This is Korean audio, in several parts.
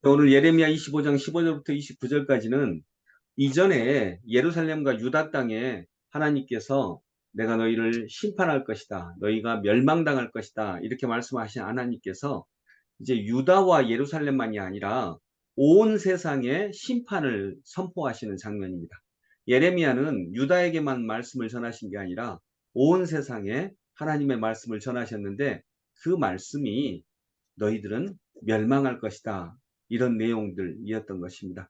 오늘 예레미야 25장 15절부터 29절까지는 이전에 예루살렘과 유다 땅에 하나님께서 내가 너희를 심판할 것이다. 너희가 멸망당할 것이다. 이렇게 말씀하신 하나님께서 이제 유다와 예루살렘만이 아니라 온 세상에 심판을 선포하시는 장면입니다. 예레미야는 유다에게만 말씀을 전하신 게 아니라 온 세상에 하나님의 말씀을 전하셨는데 그 말씀이 너희들은 멸망할 것이다. 이런 내용들이었던 것입니다.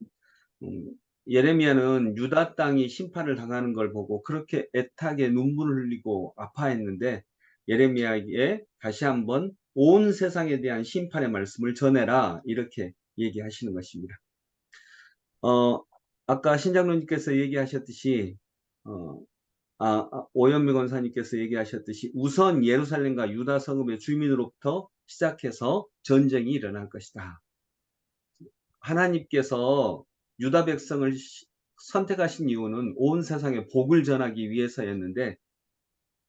음, 예레미야는 유다 땅이 심판을 당하는 걸 보고 그렇게 애타게 눈물을 흘리고 아파했는데 예레미야에게 다시 한번 온 세상에 대한 심판의 말씀을 전해라 이렇게 얘기하시는 것입니다. 어, 아까 신장로님께서 얘기하셨듯이 어, 오현미 권사님께서 얘기하셨듯이 우선 예루살렘과 유다 성읍의 주민으로부터 시작해서 전쟁이 일어날 것이다. 하나님께서 유다 백성을 선택하신 이유는 온 세상에 복을 전하기 위해서였는데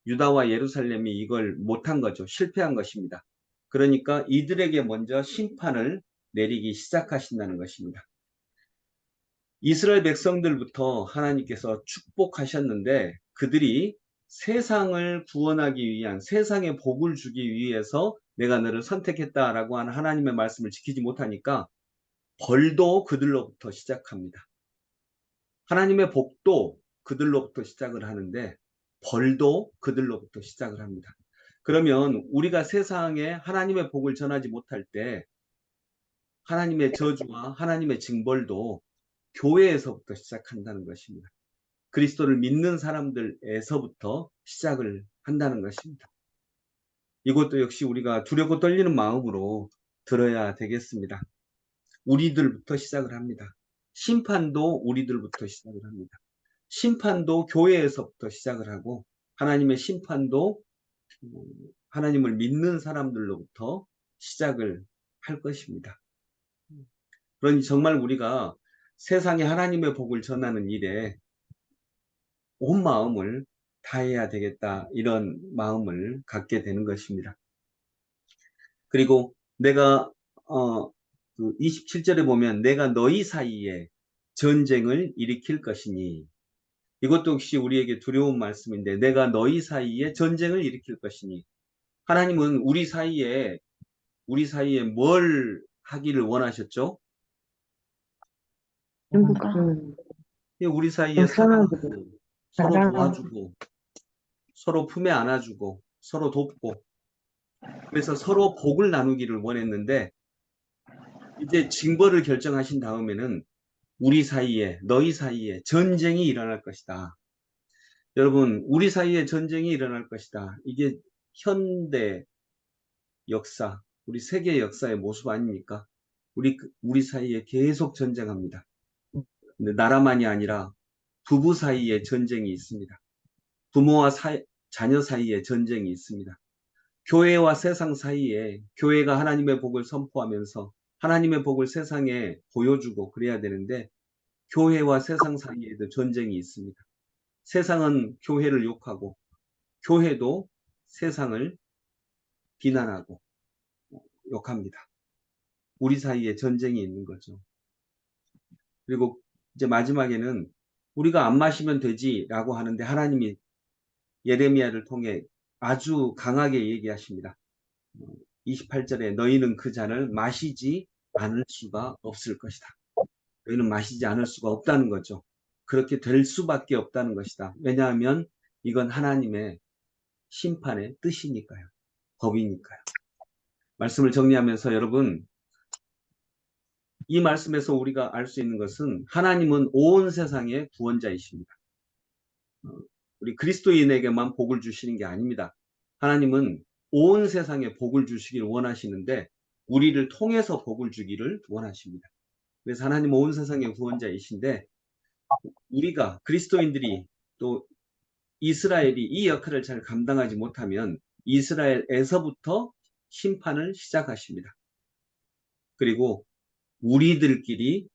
유다와 예루살렘이 이걸 못한 거죠. 실패한 것입니다. 그러니까 이들에게 먼저 심판을 내리기 시작하신다는 것입니다. 이스라엘 백성들부터 하나님께서 축복하셨는데 그들이 세상을 구원하기 위한 세상에 복을 주기 위해서 내가 너를 선택했다라고 하는 하나님의 말씀을 지키지 못하니까 벌도 그들로부터 시작합니다. 하나님의 복도 그들로부터 시작을 하는데 벌도 그들로부터 시작을 합니다. 그러면 우리가 세상에 하나님의 복을 전하지 못할 때 하나님의 저주와 하나님의 징벌도 교회에서부터 시작한다는 것입니다. 그리스도를 믿는 사람들에서부터 시작을 한다는 것입니다. 이것도 역시 우리가 두렵고 떨리는 마음으로 들어야 되겠습니다. 우리들부터 시작을 합니다. 심판도 우리들부터 시작을 합니다. 심판도 교회에서부터 시작을 하고 하나님의 심판도 하나님을 믿는 사람들로부터 시작을 할 것입니다. 그러니 정말 우리가 세상에 하나님의 복을 전하는 일에 온 마음을 다해야 되겠다 이런 마음을 갖게 되는 것입니다. 그리고 내가 그 27절에 보면 내가 너희 사이에 전쟁을 일으킬 것이니 이것도 역시 우리에게 두려운 말씀인데 내가 너희 사이에 전쟁을 일으킬 것이니 하나님은 우리 사이에 뭘 하기를 원하셨죠? 행복한 우리 사이에 사랑하고 사랑하고 서로 사랑 도와주고 서로 품에 안아주고 서로 돕고 그래서 서로 복을 나누기를 원했는데 이제 징벌을 결정하신 다음에는 우리 사이에 너희 사이에 전쟁이 일어날 것이다. 여러분 우리 사이에 전쟁이 일어날 것이다. 이게 현대 역사 우리 세계 역사의 모습 아닙니까? 우리 사이에 계속 전쟁합니다. 근데 나라만이 아니라 부부 사이에 전쟁이 있습니다. 부모와 자녀 사이에 전쟁이 있습니다. 교회와 세상 사이에 교회가 하나님의 복을 선포하면서 하나님의 복을 세상에 보여주고 그래야 되는데 교회와 세상 사이에도 전쟁이 있습니다. 세상은 교회를 욕하고 교회도 세상을 비난하고 욕합니다. 우리 사이에 전쟁이 있는 거죠. 그리고 이제 마지막에는 우리가 안 마시면 되지라고 하는데 하나님이 예레미야를 통해 아주 강하게 얘기하십니다. 28절에 너희는 그 잔을 마시지 않을 수가 없을 것이다. 너희는 마시지 않을 수가 없다는 거죠. 그렇게 될 수밖에 없다는 것이다. 왜냐하면 이건 하나님의 심판의 뜻이니까요. 법이니까요. 말씀을 정리하면서 여러분 이 말씀에서 우리가 알 수 있는 것은 하나님은 온 세상의 구원자이십니다. 우리 그리스도인에게만 복을 주시는 게 아닙니다. 하나님은 온 세상에 복을 주시길 원하시는데 우리를 통해서 복을 주기를 원하십니다. 그래서 하나님은 온 세상의 구원자이신데 우리가 그리스도인들이 또 이스라엘이 이 역할을 잘 감당하지 못하면 이스라엘에서부터 심판을 시작하십니다. 그리고 우리들끼리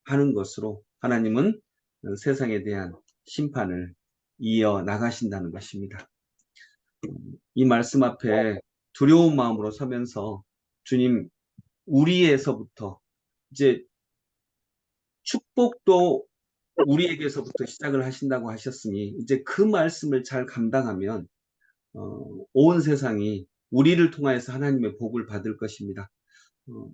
하는 것으로 하나님은 세상에 대한 심판을 이어 나가신다는 것입니다. 이 말씀 앞에 두려운 마음으로 서면서 주님 우리에서부터 이제 축복도 우리에게서부터 시작을 하신다고 하셨으니 이제 그 말씀을 잘 감당하면 온 세상이 우리를 통하여서 하나님의 복을 받을 것입니다. 어,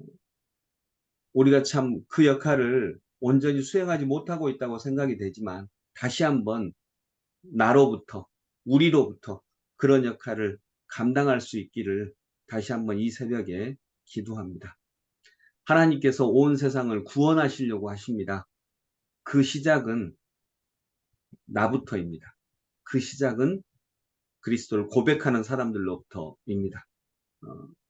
우리가 참 그 역할을 온전히 수행하지 못하고 있다고 생각이 되지만 다시 한번 나로부터 우리로부터 그런 역할을 감당할 수 있기를 다시 한번 이 새벽에 기도합니다. 하나님께서 온 세상을 구원하시려고 하십니다. 그 시작은 나부터입니다. 그 시작은 그리스도를 고백하는 사람들로부터입니다.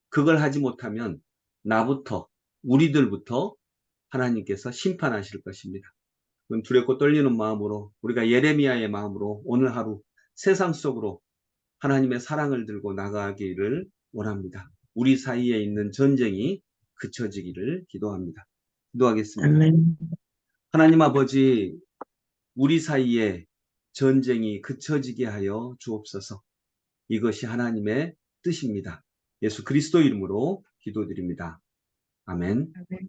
그걸 하지 못하면 나부터, 우리들부터 하나님께서 심판하실 것입니다. 두렵고 떨리는 마음으로, 우리가 예레미야의 마음으로 오늘 하루 세상 속으로 하나님의 사랑을 들고 나가기를 원합니다. 우리 사이에 있는 전쟁이 그쳐지기를 기도합니다. 기도하겠습니다. 아멘. 하나님 아버지, 우리 사이에 전쟁이 그쳐지게 하여 주옵소서. 이것이 하나님의 뜻입니다. 예수 그리스도 이름으로 기도드립니다. 아멘. 아멘.